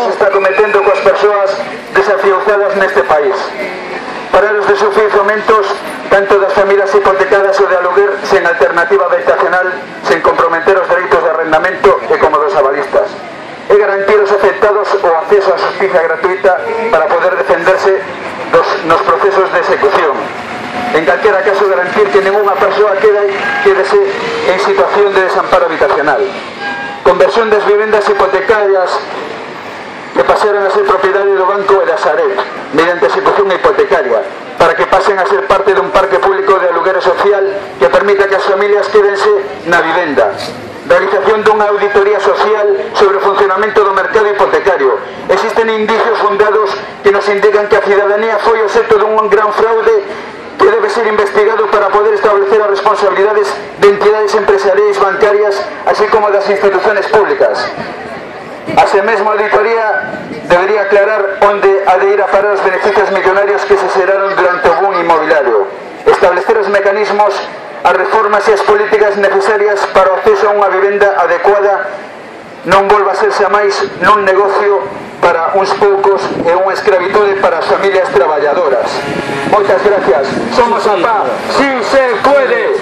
se está cometendo coas persoas desafiuzadas neste país. Pararos de sufrir fomentos tanto das familias hipotecadas ou de aluguer sen alternativa habitacional, sen comprometer os dereitos de arrendamento e como dos avalistas. E garantir aos afectados o acceso á justicia gratuita para poder defenderse nos procesos de execución. En calquera caso, garantir que ninguna persoa quedese en situación de desamparo habitacional. Conversión das vivendas hipotecarias que pasaran a ser propiedade do Banco e da Sareb mediante execución hipotecaria, para que pasen a ser parte dun parque público de aluguer social que permita que as familias quedense na vivenda. Realización dunha auditoría social sobre o funcionamento do mercado hipotecario. Existen indicios fundados que nos indican que a cidadanía foi obxecto dun gran fraude que debe ser investigado para poder establecer as responsabilidades de entidades empresariais bancarias, así como das instituciones públicas. Así mesmo a auditoría debería aclarar onde ha de ir a parar os beneficios millonarios que se xeraron durante o boom inmobiliario, establecer os mecanismos, as reformas e as políticas necesarias para o acceso a unha vivenda adecuada non volva a ser xa máis nun negocio para uns poucos e unha escravitude para as familias traballadoras. Moitas gracias. Somos a PA. Sí se puede.